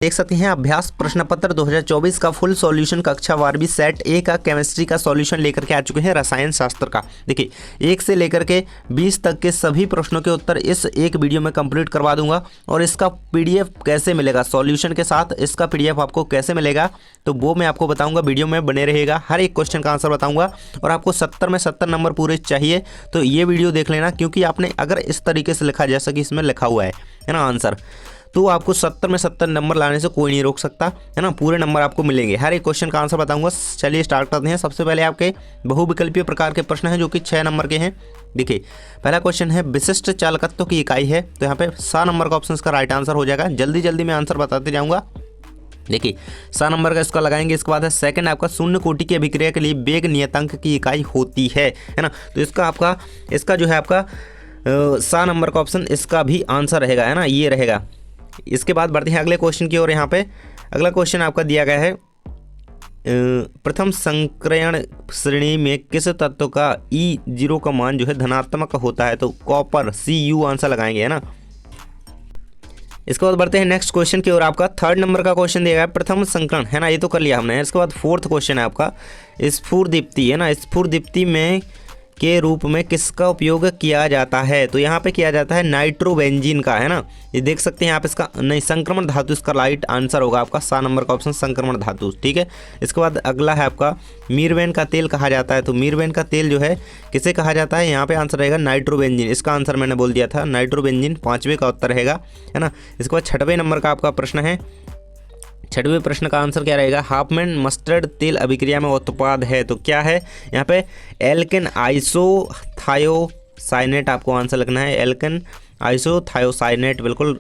देख सकते हैं अभ्यास प्रश्न पत्र 2024 का फुल सॉल्यूशन कक्षा 12वीं सेट ए का केमिस्ट्री का सॉल्यूशन लेकर के आ चुके हैं रसायन शास्त्र का। देखिए 1 से लेकर के 20 तक के सभी प्रश्नों के उत्तर इस एक वीडियो में कंप्लीट करवा दूंगा और इसका पीडीएफ कैसे मिलेगा सॉल्यूशन के साथ, इसका पीडीएफ आपको कैसे मिलेगा तो वो मैं आपको बताऊंगा। वीडियो में बने रहेगा, हर एक क्वेश्चन का आंसर बताऊंगा और आपको 70 में 70 नंबर पूरे चाहिए तो ये वीडियो देख लेना, क्योंकि आपने अगर इस तरीके से लिखा जैसा कि इसमें लिखा हुआ है ना आंसर, तो आपको 70 में 70 नंबर लाने से कोई नहीं रोक सकता है ना। पूरे नंबर आपको मिलेंगे, हर एक क्वेश्चन का आंसर बताऊंगा। चलिए स्टार्ट करते हैं। सबसे पहले आपके बहुविकल्पीय प्रकार के प्रश्न हैं जो कि 6 नंबर के हैं। देखिए पहला क्वेश्चन है विशिष्ट चालकत्व की इकाई है, तो यहाँ पे 7 नंबर का ऑप्शन का राइट आंसर हो जाएगा। जल्दी जल्दी मैं आंसर बताते जाऊँगा। देखिए 7 नंबर का इसका लगाएंगे। इसके बाद है सेकंड आपका शून्य कोटि की अभिक्रिया के लिए वेग नियतांक की इकाई होती है ना। तो इसका जो है आपका 7 नंबर का ऑप्शन इसका भी आंसर रहेगा, है ना, ये रहेगा। इसके बाद बढ़ते हैं अगले क्वेश्चन की ओर। यहाँ पे अगला क्वेश्चन आपका दिया गया है प्रथम संक्रयण श्रेणी में किस तत्व का E0 का मान जो है धनात्मक होता है, तो कॉपर Cu आंसर लगाएंगे, है ना। इसके बाद बढ़ते हैं नेक्स्ट क्वेश्चन की ओर। आपका 3rd नंबर का क्वेश्चन दिया गया है प्रथम संकरण, है ना, ये तो कर लिया हमने। इसके बाद 4th क्वेश्चन है आपका स्फुरदीप्ति, है ना। स्फुरदीप्ति में के रूप में किसका उपयोग किया जाता है, तो यहाँ पे किया जाता है नाइट्रोबेंजीन का, है ना। ये देख सकते हैं आप, इसका नहीं संक्रमण धातु इसका राइट आंसर होगा आपका 7 नंबर का ऑप्शन संक्रमण धातु, ठीक है। इसके बाद अगला है आपका मीरवेन का तेल कहा जाता है, तो मीरवेन का तेल जो है किसे कहा जाता है, यहाँ पे आंसर रहेगा नाइट्रोबेंजीन। इसका आंसर मैंने बोल दिया था नाइट्रोबेंजीन, 5वें का उत्तर रहेगा, है ना। इसके बाद 6वें नंबर का आपका प्रश्न है। 6वें प्रश्न का आंसर क्या रहेगा, हाफमैन मस्टर्ड तेल अभिक्रिया में उत्पाद है, तो क्या है यहाँ पे एल्केन आइसोथायोसाइनेट आपको आंसर लगना है। एल्केन आइसोथायोसाइनेट बिल्कुल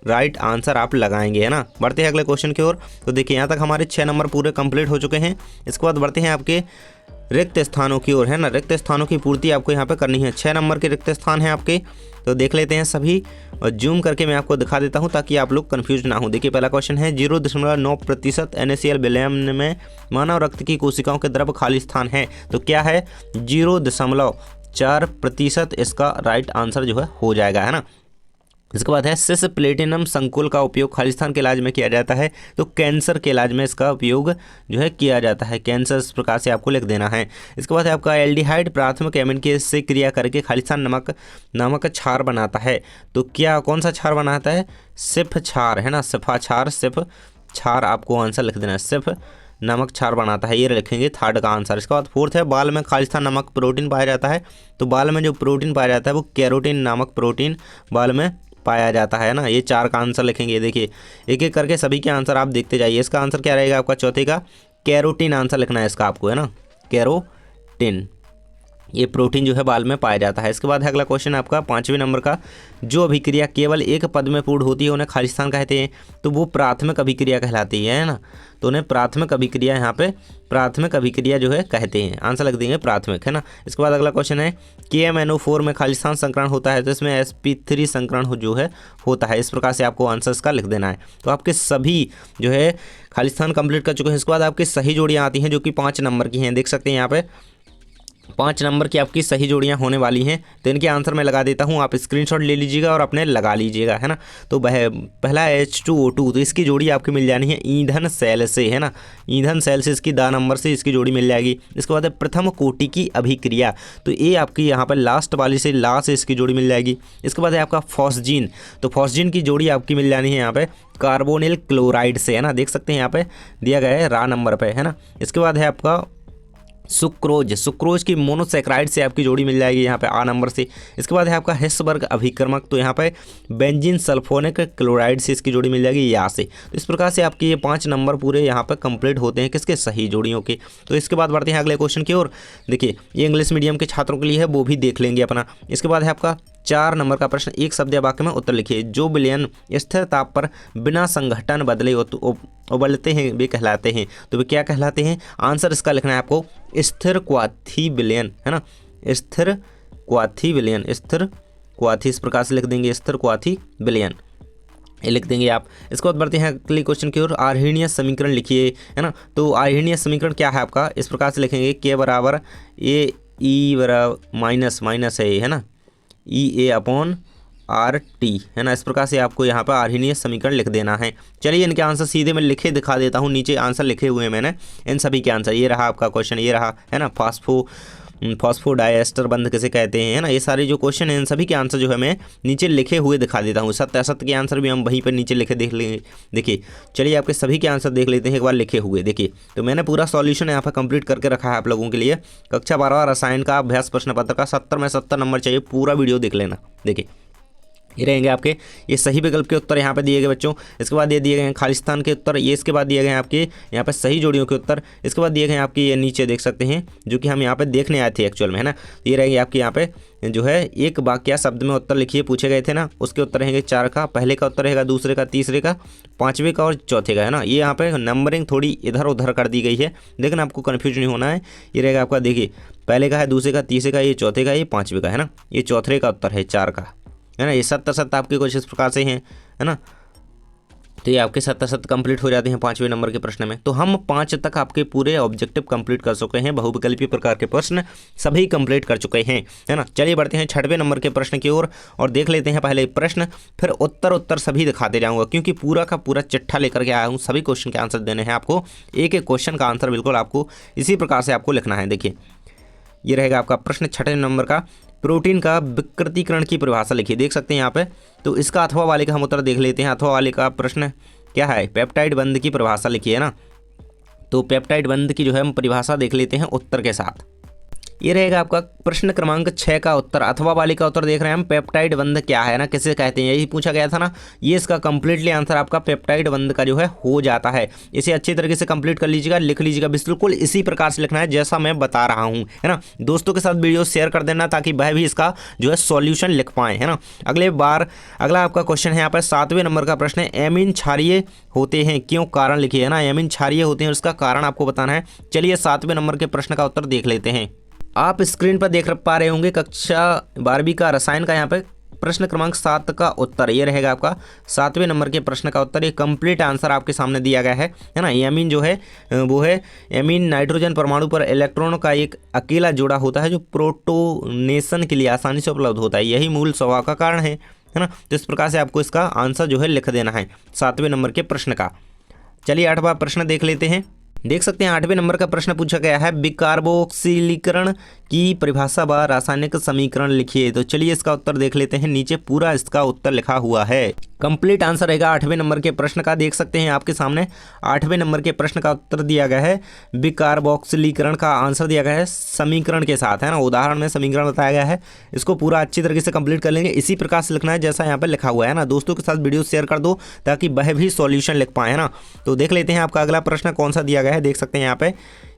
राइट आंसर आप लगाएंगे, है ना। बढ़ते हैं अगले क्वेश्चन की ओर। तो देखिए यहाँ तक हमारे 6 नंबर पूरे कंप्लीट हो चुके हैं। इसके बाद बढ़ते हैं आपके रिक्त स्थानों की ओर, है ना। रिक्त स्थानों की पूर्ति आपको यहाँ पे करनी है। 6 नंबर के रिक्त स्थान हैं आपके, तो देख लेते हैं सभी और जूम करके मैं आपको दिखा देता हूँ ताकि आप लोग कंफ्यूज ना हो। देखिए पहला क्वेश्चन है 0.9% NaCl विलयन में मानव रक्त की कोशिकाओं के द्रव खाली स्थान है, तो क्या है 0.4% इसका राइट आंसर जो है हो जाएगा, है ना। इसके बाद है सिस प्लेटिनम संकुल का उपयोग खालिस्तान के इलाज में किया जाता है, तो कैंसर के इलाज में इसका उपयोग जो है किया जाता है। कैंसर इस प्रकार से आपको लिख देना है। इसके बाद है आपका एल्डिहाइड प्राथमिक एमिन के से क्रिया करके खालिस्तान नामक क्षार बनाता है, तो क्या कौन सा क्षार बनाता है, सिफ क्षार, है ना। सिफा क्षार, सिफ क्षार आपको आंसर लिख देना है, सिफ नमक क्षार बनाता है, ये लिखेंगे 3rd का आंसर। इसके बाद 4th है बाल में खालिस्तान नामक प्रोटीन पाया जाता है, तो बाल में जो प्रोटीन पाया जाता है वो कैरोटीन नामक प्रोटीन बाल में पाया जाता है ना। ये 4 का आंसर लिखेंगे। देखिए एक एक करके सभी के आंसर आप देखते जाइए। इसका आंसर क्या रहेगा आपका 4th का कैरोटीन आंसर लिखना है इसका आपको, है ना, कैरोटीन, ये प्रोटीन जो है बाल में पाया जाता है। इसके बाद है अगला क्वेश्चन आपका 5वें नंबर का, जो अभिक्रिया केवल एक पद में पूर्ण होती है उन्हें खालिस्तान कहते हैं, तो वो प्राथमिक अभिक्रिया कहलाती है ना। तो उन्हें प्राथमिक अभिक्रिया, यहाँ पे प्राथमिक अभिक्रिया जो है कहते हैं, आंसर लग देंगे प्राथमिक, है ना। इसके बाद अगला क्वेश्चन है KMNO4 में खालिस्तान संकरण होता है, तो इसमें sp3 संकरण जो है होता है। इस प्रकार से आपको आंसर इसका लिख देना है। तो आपके सभी जो है खालिस्तान कंप्लीट कर चुके हैं। इसके बाद आपकी सही जोड़ियाँ आती हैं जो कि 5 नंबर की हैं। देख सकते हैं यहाँ पे 5 नंबर की आपकी सही जोड़ियां होने वाली हैं, तो इनके आंसर मैं लगा देता हूं, आप स्क्रीनशॉट ले लीजिएगा और अपने लगा लीजिएगा, है ना। तो पहला H2O2, तो इसकी जोड़ी आपकी मिल जानी है ईंधन सेल से, है ना। ईंधन सेल से इसकी 10 नंबर से इसकी जोड़ी मिल जाएगी। इसके बाद है प्रथम कोटि की अभिक्रिया, तो ये आपकी यहाँ पर लास्ट वाली से ला से इसकी जोड़ी मिल जाएगी। इसके बाद है आपका फॉस्जीन, तो फॉस्जीन की जोड़ी आपकी मिल जानी है यहाँ पे कार्बोनिल क्लोराइड से, है ना। देख सकते हैं यहाँ पे दिया गया है रा नंबर पे, है ना। इसके बाद है आपका सुक्रोज की मोनोसैक्राइड से आपकी जोड़ी मिल जाएगी यहाँ पे आ नंबर से। इसके बाद है आपका हेस्बर्ग अभिक्रमक, तो यहाँ पे बेंजीन सल्फोनिक क्लोराइड से इसकी जोड़ी मिल जाएगी या से। तो इस प्रकार से आपके ये 5 नंबर पूरे यहाँ पे कंप्लीट होते हैं किसके, सही जोड़ियों के। तो इसके बाद बढ़ते हैं अगले क्वेश्चन की ओर। देखिए ये इंग्लिश मीडियम के छात्रों के लिए है, वो भी देख लेंगे अपना। इसके बाद है आपका 4 नंबर का प्रश्न, एक शब्द या वाक्य में उत्तर लिखिए। जो विलयन स्थिर ताप पर बिना संघटन बदले उबलते हैं वे कहलाते हैं, तो वे क्या कहलाते हैं, आंसर इसका लिखना है आपको स्थिर क्वाथी विलयन, है ना। स्थिर क्वाथी विलयन, स्थिर क्वाथी इस प्रकार से लिख देंगे, स्थिर क्वाथी विलयन ये लिख देंगे आप। इसके बाद बढ़ते हैं अगले क्वेश्चन की ओर। आर्हीणीय समीकरण लिखिए, है ना। तो आर्हीणीय समीकरण क्या है आपका, इस प्रकार से लिखेंगे K बराबर A E बराबर माइनस है, है ना, E A अपॉन RT है ना। इस प्रकार से आपको यहाँ पर आर्हीनीय समीकरण लिख देना है। चलिए इनके आंसर सीधे मैं लिखे दिखा देता हूँ। नीचे आंसर लिखे हुए हैं मैंने, इन सभी के आंसर। ये रहा आपका क्वेश्चन, ये रहा है ना, फॉस्फोडाइएस्टर बंध किसे कहते हैं, है ना। ये सारे जो क्वेश्चन हैं इन सभी के आंसर जो है मैं नीचे लिखे हुए दिखा देता हूँ। सत्य असत्य के आंसर भी हम वहीं पर नीचे लिखे देख लेंगे। देखिए चलिए आपके सभी के आंसर देख लेते हैं एक बार लिखे हुए। देखिए तो मैंने पूरा सॉल्यूशन यहाँ पर कंप्लीट करके रखा है आप लोगों के लिए। कक्षा 12 रसायन का अभ्यास प्रश्न पत्र का 70 में 70 नंबर चाहिए, पूरा वीडियो देख लेना। देखिए ये रहेंगे आपके ये सही विकल्प के उत्तर यहाँ पे दिए गए बच्चों। इसके बाद ये दिए गए हैं खालिस्तान के उत्तर, ये इसके बाद दिए गए हैं आपके यहाँ पे सही जोड़ियों के उत्तर। इसके बाद दिए गए हैं आपके ये नीचे देख सकते हैं जो कि हम यहाँ पे देखने आए थे एक्चुअल में, है ना। ये रहेंगे आपके यहाँ पे जो है एक वाक्य शब्द में उत्तर लिखिए पूछे गए थे ना, उसके उत्तर रहेंगे 4 का। पहले का उत्तर रहेगा, दूसरे का, तीसरे का, पाँचवें का और चौथे का, है ना। ये यहाँ पे नंबरिंग थोड़ी इधर उधर कर दी गई है, लेकिन आपको कन्फ्यूज नहीं होना है। ये रहेगा आपका, देखिए पहले का है, दूसरे का, तीसरे का, ये चौथे का, ये पाँचवें का, है ना। ये चौथे का उत्तर है 4 का, है ना। ये 70 आपके कुछ इस प्रकार से हैं, है ना। तो ये आपके 70 कंप्लीट हो जाते हैं 5वें नंबर के प्रश्न में। तो हम 5 तक आपके पूरे ऑब्जेक्टिव कंप्लीट कर चुके हैं, बहुविकल्पीय प्रकार के प्रश्न सभी कंप्लीट कर चुके हैं, है ना। चलिए बढ़ते हैं 6वें नंबर के प्रश्न की ओर और देख लेते हैं पहले प्रश्न, फिर उत्तर सभी दिखाते जाऊंगा, क्योंकि पूरा का पूरा चिट्ठा लेकर के आया हूँ। सभी क्वेश्चन के आंसर देने हैं आपको, एक एक क्वेश्चन का आंसर बिल्कुल आपको इसी प्रकार से आपको लिखना है। देखिए ये रहेगा आपका प्रश्न 6वें नंबर का, प्रोटीन का विकृतीकरण की परिभाषा लिखिए। देख सकते हैं यहाँ पे, तो इसका अथवा वाले का हम उत्तर देख लेते हैं। अथवा वाले का प्रश्न क्या है, पेप्टाइड बंध की परिभाषा लिखिए, है ना। तो पेप्टाइड बंध की जो है हम परिभाषा देख लेते हैं उत्तर के साथ। ये रहेगा आपका प्रश्न क्रमांक 6 का उत्तर। अथवा वाले का उत्तर देख रहे हैं हम, पेप्टाइड बंध क्या है ना, किसे कहते हैं, यही पूछा गया था ना। ये इसका कंप्लीटली आंसर आपका पेप्टाइड बंध का जो है हो जाता है। इसे अच्छी तरीके से कंप्लीट कर लीजिएगा, लिख लीजिएगा, बिल्कुल इसी प्रकार से लिखना है जैसा मैं बता रहा हूँ, है ना। दोस्तों के साथ वीडियो शेयर कर देना ताकि वह भी इसका जो है सॉल्यूशन लिख पाए, है ना। अगला आपका क्वेश्चन है यहाँ पर 7वें नंबर का प्रश्न है, एमीन क्षारीय होते हैं क्यों, कारण लिखिए, है ना। एमीन क्षारीय होते हैं उसका कारण आपको बताना है। चलिए 7वें नंबर के प्रश्न का उत्तर देख लेते हैं। आप स्क्रीन पर देख पा रहे होंगे कक्षा 12वीं का रसायन का यहाँ पे प्रश्न क्रमांक 7 का उत्तर। ये रहेगा आपका 7वें नंबर के प्रश्न का उत्तर। ये कंप्लीट आंसर आपके सामने दिया गया है ना। एमीन जो है वो है, एमीन नाइट्रोजन परमाणु पर इलेक्ट्रॉनों का एक अकेला जोड़ा होता है जो प्रोटोनेशन के लिए आसानी से उपलब्ध होता है, यही मूल स्वभाव का कारण है ना। तो इस प्रकार से आपको इसका आंसर जो है लिख देना है 7वें नंबर के प्रश्न का। चलिए 8वां प्रश्न देख लेते हैं। देख सकते हैं 8वें नंबर का प्रश्न पूछा गया है, विकार्बोक्सिलीकरण की परिभाषा व रासायनिक समीकरण लिखिए। तो चलिए इसका उत्तर देख लेते हैं, नीचे पूरा इसका उत्तर लिखा हुआ है। कंप्लीट आंसर रहेगा 8वें नंबर के प्रश्न का। देख सकते हैं आपके सामने 8वें नंबर के प्रश्न का उत्तर दिया गया है, विकार्बोक्सिलीकरण का आंसर दिया गया है समीकरण के साथ, है ना। उदाहरण में समीकरण बताया गया है, इसको पूरा अच्छी तरीके से कंप्लीट कर लेंगे। इसी प्रकार से लिखना है जैसा यहाँ पर लिखा हुआ है ना। दोस्तों के साथ वीडियो शेयर कर दो ताकि वह भी सॉल्यूशन लिख पाए, है ना। तो देख लेते हैं आपका अगला प्रश्न कौन सा दिया गया है। देख सकते हैं यहाँ पे,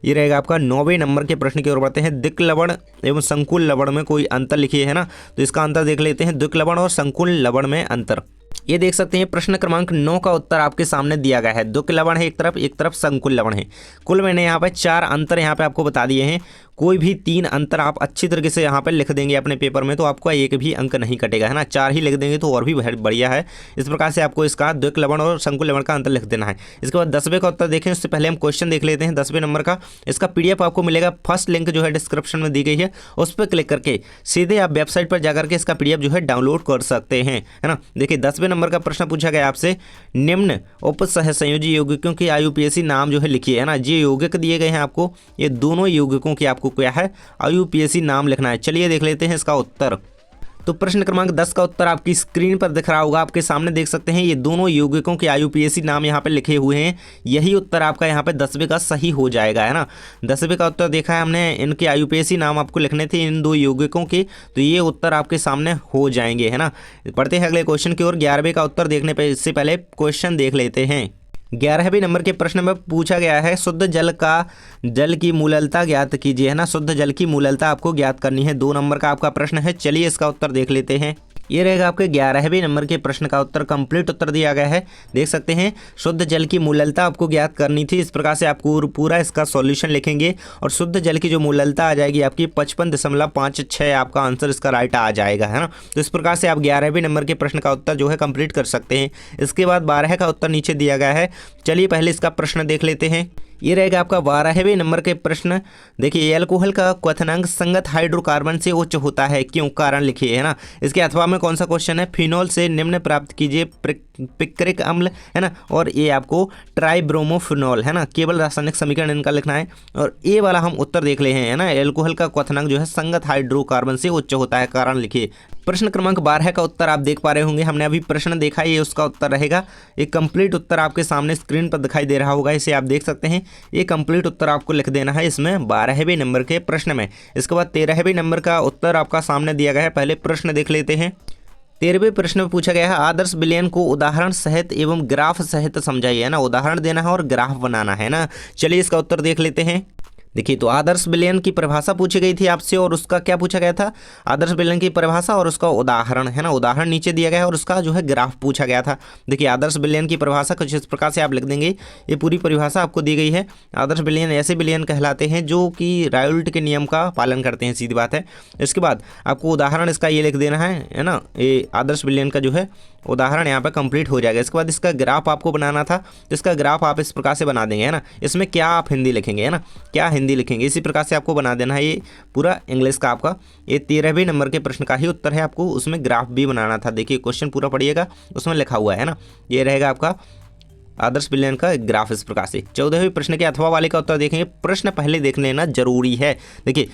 ये रहेगा आपका 9वें नंबर के प्रश्न की ओर बढ़ते हैं। दिक् लवण एवं संकुल लवण में कोई अंतर लिखिए, है ना। तो इसका अंतर देख लेते हैं, दिक् लवण और संकुल लवण में अंतर। ये देख सकते हैं प्रश्न क्रमांक 9 का उत्तर आपके सामने दिया गया है। दिक् लवण है एक तरफ संकुल लवण है। कुल मैंने यहाँ पे 4 अंतर यहाँ पे आपको बता दिए हैं। कोई भी 3 अंतर आप अच्छी तरीके से यहाँ पे लिख देंगे अपने पेपर में तो आपका एक भी अंक नहीं कटेगा, है ना। 4 ही लिख देंगे तो और भी बढ़िया है। इस प्रकार से आपको इसका दिक् लवण और संकुल लवण का अंतर लिख देना है। इसके बाद 10वें का उत्तर देखें उससे पहले हम क्वेश्चन देख लेते हैं 10वें नंबर का। इसका PDF आपको मिलेगा, फर्स्ट लिंक जो है डिस्क्रिप्शन में दी गई है, उस पर क्लिक करके सीधे आप वेबसाइट पर जाकर के इसका PDF जो है डाउनलोड कर सकते हैं, है ना। देखिए 10वें नंबर का प्रश्न पूछा गया आपसे, निम्न उपसहसंयोजी यौगिकों के IUPAC नाम जो है लिखिए, है ना। जो यौगिक दिए गए हैं आपको, ये दोनों यौगिकों की आपको क्या है IUPAC नाम लिखना है। चलिए देख लेते हैं इसका उत्तर। तो प्रश्न क्रमांक 10 का उत्तर आपकी स्क्रीन पर दिख रहा होगा आपके सामने, देख सकते हैं ये दोनों यौगिकों के IUPAC नाम यहाँ पे लिखे हुए हैं। यही उत्तर आपका यहाँ पे 10वें का सही हो जाएगा, है ना। 10वें का उत्तर देखा है हमने, इनके IUPAC नाम आपको लिखने थे इन 2 यौगिकों के, तो ये उत्तर आपके सामने हो जाएंगे, है ना। पढ़ते हैं अगले क्वेश्चन की ओर। 11वें का उत्तर देखने से पहले क्वेश्चन देख लेते हैं। 11वें नंबर के प्रश्न में पूछा गया है, शुद्ध जल की मूललता ज्ञात कीजिए, है ना। शुद्ध जल की मूललता आपको ज्ञात करनी है। 2 नंबर का आपका प्रश्न है। चलिए इसका उत्तर देख लेते हैं। ये रहेगा आपके 11वें नंबर के प्रश्न का उत्तर। कंप्लीट उत्तर दिया गया है, देख सकते हैं। शुद्ध जल की मूललता आपको ज्ञात करनी थी। इस प्रकार से आपको पूरा इसका सॉल्यूशन लिखेंगे और शुद्ध जल की जो मूललता आ जाएगी आपकी 55.56 आपका आंसर इसका राइट आ जाएगा, है ना। तो इस प्रकार से आप 11वें नंबर के प्रश्न का उत्तर जो है कंप्लीट कर सकते हैं। इसके बाद 12 का उत्तर नीचे दिया गया है। चलिए पहले इसका प्रश्न देख लेते हैं। ये रहेगा आपका 12वें नंबर के प्रश्न। देखिए एल्कोहल का क्वथनांक संगत हाइड्रोकार्बन से उच्च होता है, क्यों, कारण लिखिए, है ना। इसके अथवा में कौन सा क्वेश्चन है, फिनोल से निम्न प्राप्त कीजिए, पिक्रिक अम्ल, है ना, और ये आपको ट्राइब्रोमोफिनोल, है ना, केवल रासायनिक समीकरण इनका लिखना है। और ये वाला हम उत्तर देख ले हैं, है ना, एल्कोहल का क्वथनांक जो है संगत हाइड्रोकार्बन से उच्च होता है, कारण लिखिए। प्रश्न क्रमांक 12 का उत्तर आप देख पा रहे होंगे, हमने अभी प्रश्न देखा, ये उसका उत्तर रहेगा। एक कंप्लीट उत्तर आपके सामने स्क्रीन पर दिखाई दे रहा होगा, इसे आप देख सकते हैं। ये कंप्लीट उत्तर आपको लिख देना है इसमें 12वें नंबर के प्रश्न में। इसके बाद 13वें नंबर का उत्तर आपका सामने दिया गया है, पहले प्रश्न देख लेते हैं। 13वें प्रश्न में पूछा गया है आदर्श विलयन को उदाहरण सहित एवं ग्राफ सहित समझाइए, है ना, उदाहरण देना है और ग्राफ बनाना है ना। चलिए इसका उत्तर देख लेते हैं। देखिए तो आदर्श विलयन की परिभाषा पूछी गई थी आपसे, और उसका क्या पूछा गया था, आदर्श विलयन की परिभाषा और उसका उदाहरण, है ना, उदाहरण नीचे दिया गया है और उसका जो है ग्राफ पूछा गया था। देखिए आदर्श विलयन की परिभाषा कुछ इस प्रकार से आप लिख देंगे, ये पूरी परिभाषा आपको दी गई है। आदर्श विलयन ऐसे विलयन कहलाते हैं जो कि रायोल्ट के नियम का पालन करते हैं, सीधी बात है। इसके बाद आपको उदाहरण इसका ये लिख देना है ना, ये आदर्श विलयन का जो है उदाहरण यहाँ पे कंप्लीट हो जाएगा। इसके बाद इसका ग्राफ आपको बनाना था, तो इसका ग्राफ आप इस प्रकार से बना देंगे, है ना। इसमें क्या आप हिंदी लिखेंगे, है ना, क्या हिंदी लिखेंगे, इसी प्रकार से आपको बना देना है। ये पूरा इंग्लिश का आपका ये 13वें नंबर के प्रश्न का ही उत्तर है, आपको उसमें ग्राफ भी बनाना था। देखिए क्वेश्चन पूरा पढ़िएगा, उसमें लिखा हुआ है ना, ये रहेगा आपका आदर्श विलयन का ग्राफ इस प्रकार से। 14वें प्रश्न के अथवा वाले का उत्तर देखेंगे, प्रश्न पहले देख लेना जरूरी है। देखिए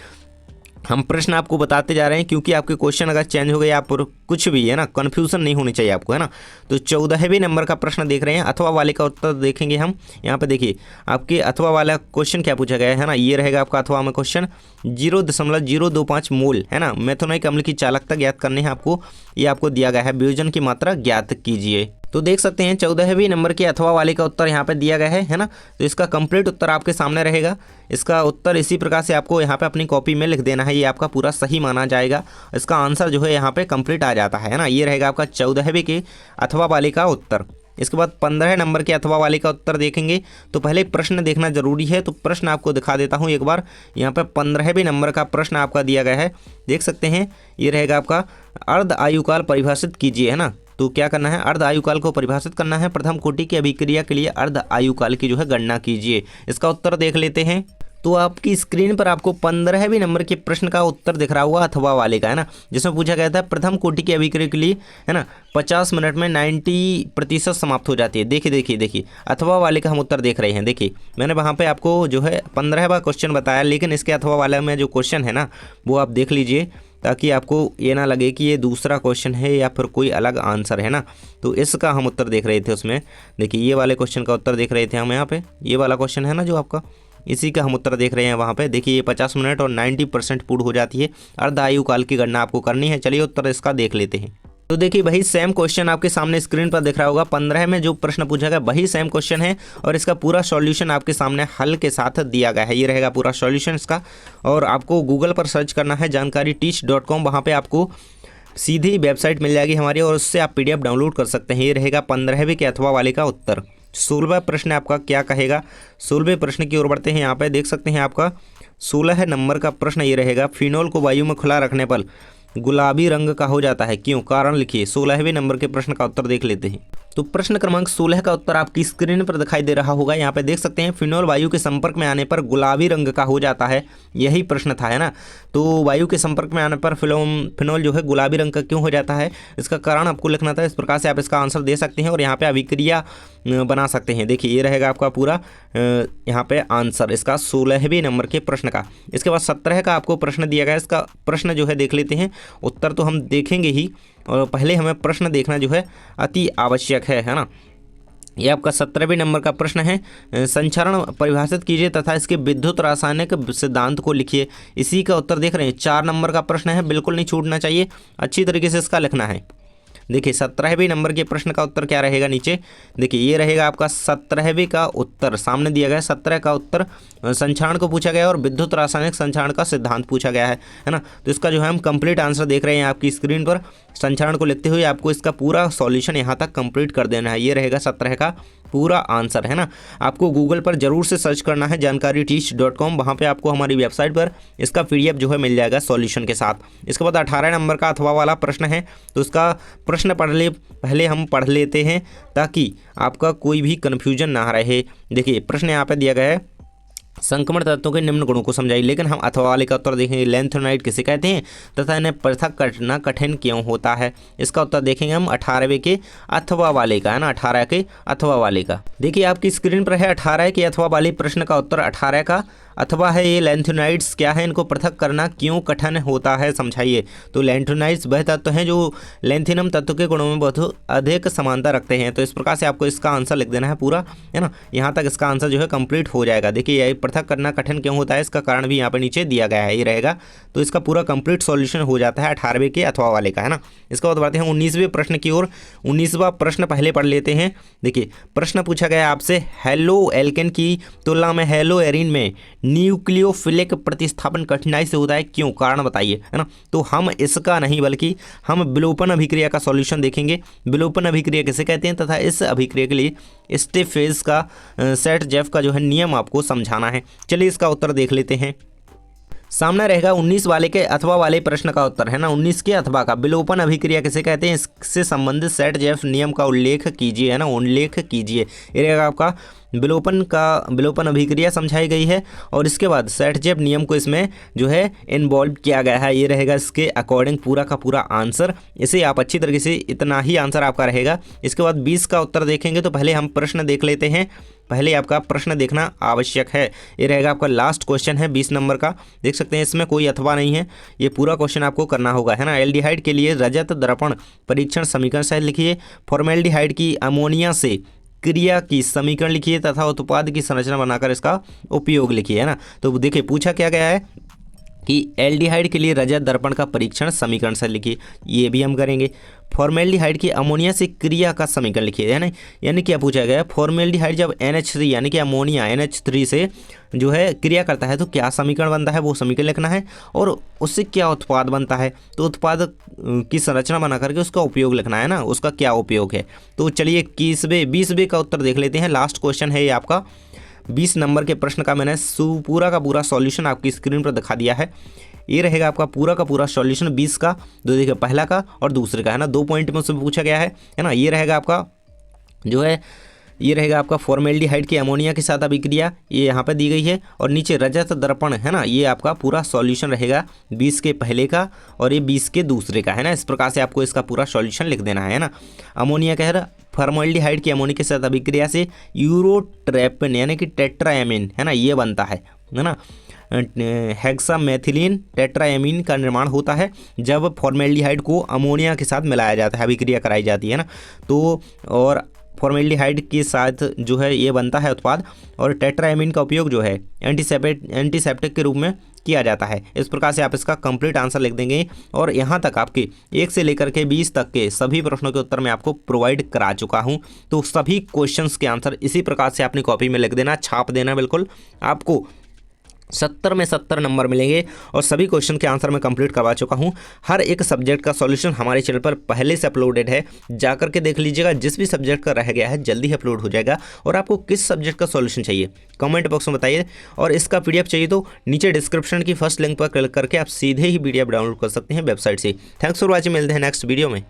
हम प्रश्न आपको बताते जा रहे हैं क्योंकि आपके क्वेश्चन अगर चेंज हो गए आप कुछ भी, है ना, कन्फ्यूजन नहीं होनी चाहिए आपको, है ना। तो 14वें नंबर का प्रश्न देख रहे हैं, अथवा वाले का उत्तर देखेंगे हम। यहाँ पे देखिए आपके अथवा वाला क्वेश्चन क्या पूछा गया है ना, ये रहेगा आपका अथवा में क्वेश्चन 0.025 मोल, है ना, मेथोनाइक अम्ल की चालकता ज्ञात करनी है आपको, ये आपको दिया गया है, वियोजन की मात्रा ज्ञात कीजिए। तो देख सकते हैं 14वें नंबर के अथवा वाले का उत्तर यहाँ पे दिया गया है ना। तो इसका कंप्लीट उत्तर आपके सामने रहेगा। इसका उत्तर इसी प्रकार से आपको यहाँ पे अपनी कॉपी में लिख देना है, ये आपका पूरा सही माना जाएगा। इसका आंसर जो है यहाँ पे कंप्लीट आ जाता है ना, ये रहेगा आपका 14वें के अथवा वाले का उत्तर। इसके बाद 15 नंबर के अथवा वाले का उत्तर देखेंगे, तो पहले प्रश्न देखना जरूरी है। तो प्रश्न आपको दिखा देता हूँ एक बार, यहाँ पे 15वें नंबर का प्रश्न आपका दिया गया है, देख सकते हैं, ये रहेगा आपका अर्ध आयुकाल परिभाषित कीजिए, है ना। तो क्या करना है, अर्ध आयुकाल को परिभाषित करना है, प्रथम कोटि की अभिक्रिया के लिए अर्ध आयुकाल की जो है गणना कीजिए। इसका उत्तर देख लेते हैं। तो आपकी स्क्रीन पर आपको 15वें नंबर के प्रश्न का उत्तर दिख रहा होगा अथवा वाले का, है ना, जिसमें पूछा गया था प्रथम कोटि की अभिक्रिया के लिए, है ना, 50 मिनट में 90% समाप्त हो जाती है। देखिए अथवा वाले का हम उत्तर देख रहे हैं। देखिए मैंने वहाँ पे आपको जो है 15वां क्वेश्चन बताया, लेकिन इसके अथवा वाले में जो क्वेश्चन है ना वो आप देख लीजिए, ताकि आपको ये ना लगे कि ये दूसरा क्वेश्चन है या फिर कोई अलग आंसर, है ना। तो इसका हम उत्तर देख रहे थे उसमें, देखिए ये वाले क्वेश्चन का उत्तर देख रहे थे हम यहाँ पे, ये वाला क्वेश्चन है ना जो आपका, इसी का हम उत्तर देख रहे हैं वहाँ पे। देखिए ये 50 मिनट और 90% पूर्ण हो जाती है, अर्ध आयु काल की गणना आपको करनी है। चलिए उत्तर इसका देख लेते हैं। तो देखिए वही सेम क्वेश्चन आपके सामने स्क्रीन पर दिख रहा होगा, 15 में जो प्रश्न पूछा गया वही सेम क्वेश्चन है, और इसका पूरा सॉल्यूशन आपके सामने हल के साथ दिया गया है। ये रहेगा पूरा सॉल्यूशन इसका, और आपको गूगल पर सर्च करना है जानकारी teach.com, वहाँ पे आपको सीधी वेबसाइट मिल जाएगी हमारी, और उससे आप PDF डाउनलोड कर सकते हैं। ये रहेगा 15वें के अथवा वाले का उत्तर। 16वां प्रश्न आपका क्या कहेगा, 16वें प्रश्न की ओर बढ़ते हैं। यहाँ पे देख सकते हैं आपका 16 नंबर का प्रश्न ये रहेगा, फिनोल को वायु में खुला रखने पर गुलाबी रंग का हो जाता है, क्यों, कारण लिखिए। 16वें नंबर के प्रश्न का उत्तर देख लेते हैं। तो प्रश्न क्रमांक 16 का उत्तर आपकी स्क्रीन पर दिखाई दे रहा होगा, यहाँ पे देख सकते हैं, फिनोल वायु के संपर्क में आने पर गुलाबी रंग का हो जाता है, यही प्रश्न था, है ना। तो वायु के संपर्क में आने पर फिनोल जो है गुलाबी रंग का क्यों हो जाता है, इसका कारण आपको लिखना था। इस प्रकार से आप इसका आंसर दे सकते हैं और यहाँ पे अभिक्रिया बना सकते हैं। देखिए ये रहेगा आपका पूरा यहाँ पे आंसर इसका 16वें नंबर के प्रश्न का। इसके बाद 17 का आपको प्रश्न दिया गया, इसका प्रश्न जो है देख लेते हैं, उत्तर तो हम देखेंगे ही, और पहले हमें प्रश्न देखना जो है अति आवश्यक है ना। ये आपका 17वें नंबर का प्रश्न है, संचरण परिभाषित कीजिए तथा इसके विद्युत रासायनिक सिद्धांत को लिखिए। इसी का उत्तर देख रहे हैं, 4 नंबर का प्रश्न है, बिल्कुल नहीं छूटना चाहिए, अच्छी तरीके से इसका लिखना है। देखिए 17वें नंबर के प्रश्न का उत्तर क्या रहेगा, नीचे देखिए ये रहेगा आपका 17वें का उत्तर, सामने दिया गया 17 का उत्तर संचरण को पूछा गया और विद्युत रासायनिक संचरण का सिद्धांत पूछा गया है ना। तो इसका जो है हम कंप्लीट आंसर देख रहे हैं आपकी स्क्रीन पर। संचरण को लिखते हुए आपको इसका पूरा सॉल्यूशन यहाँ तक कंप्लीट कर देना है, ये रहेगा 17 का पूरा आंसर, है ना। आपको गूगल पर जरूर से सर्च करना है जानकारी teach.com, वहाँ पे आपको हमारी वेबसाइट पर इसका PDF जो है मिल जाएगा सॉल्यूशन के साथ। इसके बाद 18 नंबर का अथवा वाला प्रश्न है, तो इसका प्रश्न पहले हम पढ़ लेते हैं ताकि आपका कोई भी कन्फ्यूजन ना रहे। देखिए प्रश्न यहाँ पे दिया गया है, संक्रमण तत्वों के निम्न गुणों को समझाइए। लेकिन हम अथवा वाले का उत्तर देखेंगे, लैंथेनोइड किसे कहते हैं तथा इन्हें पृथक करना कठिन क्यों होता है। इसका उत्तर देखेंगे हम 18वें के अथवा वाले का, है ना, 18 के अथवा वाले का। देखिए आपकी स्क्रीन पर है 18 के अथवा वाले प्रश्न का उत्तर 18 का अथवा है ये लैंथेनोइड्स क्या है, इनको पृथक करना क्यों कठिन होता है, समझाइए। तो लैंथेनोइड्स वह तत्व हैं जो लैंथेनम तत्व के गुणों में बहुत अधिक समानता रखते हैं। तो इस प्रकार से आपको इसका आंसर लिख देना है पूरा, है ना। यहाँ तक इसका आंसर जो है कंप्लीट हो जाएगा। देखिए ये पृथक करना कठिन क्यों होता है, इसका कारण भी यहाँ पर नीचे दिया गया है, ये रहेगा। तो इसका पूरा कंप्लीट सॉल्यूशन हो जाता है 18वें के अथवा वाले का, है ना। इसके बाद बढ़ते हैं 19वें प्रश्न की ओर। 19वां प्रश्न पहले पढ़ लेते हैं। देखिए प्रश्न पूछा गया आपसे, हेलो एल्केन की तुलना में हेलो एरिन में न्यूक्लियोफिलिक प्रतिस्थापन कठिनाई से होता है, क्यों, कारण बताइए, है ना। तो हम इसका नहीं बल्कि हम विलोपन अभिक्रिया का सॉल्यूशन देखेंगे। विलोपन अभिक्रिया किसे कहते हैं तथा इस अभिक्रिया के लिए स्टेफेज का सेट जेफ का जो है नियम आपको समझाना है। चलिए इसका उत्तर देख लेते हैं। सामने रहेगा 19 वाले के अथवा वाले प्रश्न का उत्तर, है ना। 19 के अथवा का विलोपन अभिक्रिया किसे कहते हैं, इससे संबंधित सेट जेफ नियम का उल्लेख कीजिए, है ना, उल्लेख कीजिए। ये रहेगा आपका विलोपन अभिक्रिया समझाई गई है और इसके बाद सेट जेफ नियम को इसमें जो है इन्वॉल्व किया गया है। ये रहेगा इसके अकॉर्डिंग पूरा का पूरा आंसर। इसे आप अच्छी तरीके से, इतना ही आंसर आपका रहेगा। इसके बाद 20 का उत्तर देखेंगे तो पहले हम प्रश्न देख लेते हैं। पहले आपका प्रश्न देखना आवश्यक है। ये रहेगा आपका लास्ट क्वेश्चन है 20 नंबर का, देख सकते हैं इसमें कोई अथवा नहीं है। ये पूरा क्वेश्चन आपको करना होगा, है ना। एल्डिहाइड के लिए रजत दर्पण परीक्षण समीकरण सहित लिखिए। फॉर्मेल्डिहाइड की अमोनिया से क्रिया की समीकरण लिखिए तथा उत्पाद की संरचना बनाकर इसका उपयोग लिखिए, है ना। तो देखिए पूछा क्या गया है कि एल्डिहाइड के लिए रजत दर्पण का परीक्षण समीकरण से लिखिए, ये भी हम करेंगे। फॉर्मेल्डिहाइड की अमोनिया से क्रिया का समीकरण लिखिए, है ना। यानी क्या पूछा गया है, फॉर्मेल्डिहाइड जब NH3 यानी कि अमोनिया NH3 से जो है क्रिया करता है तो क्या समीकरण बनता है, वो समीकरण लिखना है और उससे क्या उत्पाद बनता है, तो उत्पाद की संरचना बना करके उसका उपयोग लिखना है ना, उसका क्या उपयोग है। तो चलिए 20वें का उत्तर देख लेते हैं। लास्ट क्वेश्चन है ये आपका 20 नंबर के प्रश्न का मैंने पूरा का पूरा सॉल्यूशन आपकी स्क्रीन पर दिखा दिया है। ये रहेगा आपका पूरा का पूरा सॉल्यूशन 20 का, दो देखिए पहला का और दूसरे का, है ना। 2 पॉइंट में उससे पूछा गया है ना। ये रहेगा आपका जो है, ये रहेगा आपका फॉर्मेल्डिहाइड की अमोनिया के साथ अभिक्रिया, ये यहाँ पे दी गई है और नीचे रजत दर्पण, है ना। ये आपका पूरा सॉल्यूशन रहेगा 20 के पहले का और ये 20 के दूसरे का, है ना। इस प्रकार से आपको इसका पूरा सॉल्यूशन लिख देना है ना। अमोनिया कह रहा फॉर्मेल्डिहाइड की अमोनिया के साथ अभिक्रिया से यूरोट्रेपिन यानी कि टेट्राएमीन, है ना, ये बनता है ना। हेक्सामेथिलीन टेट्राएमीन का निर्माण होता है जब फॉर्मेल्डिहाइड को अमोनिया के साथ मिलाया जाता है, अभिक्रिया कराई जाती है ना। तो और फॉर्मेल्डिहाइड के साथ जो है ये बनता है उत्पाद और टेट्राएमीन का उपयोग जो है एंटीसेप्टिक के रूप में किया जाता है। इस प्रकार से आप इसका कंप्लीट आंसर लिख देंगे और यहाँ तक आपके 1 से लेकर के 20 तक के सभी प्रश्नों के उत्तर मैं आपको प्रोवाइड करा चुका हूँ। तो सभी क्वेश्चंस के आंसर इसी प्रकार से अपनी कॉपी में लिख देना, छाप देना। बिल्कुल आपको 70 में 70 नंबर मिलेंगे और सभी क्वेश्चन के आंसर मैं कंप्लीट करवा चुका हूं। हर एक सब्जेक्ट का सॉल्यूशन हमारे चैनल पर पहले से अपलोडेड है, जाकर के देख लीजिएगा। जिस भी सब्जेक्ट का रह गया है जल्दी ही अपलोड हो जाएगा। और आपको किस सब्जेक्ट का सॉल्यूशन चाहिए कमेंट बॉक्स में बताइए और इसका PDF चाहिए तो नीचे डिस्क्रिप्शन की फर्स्ट लिंक पर क्लिक करके आप सीधे ही PDF डाउनलोड कर सकते हैं वेबसाइट से। थैंक्स फॉर वॉचिंग, मिलते हैं नेक्स्ट वीडियो में।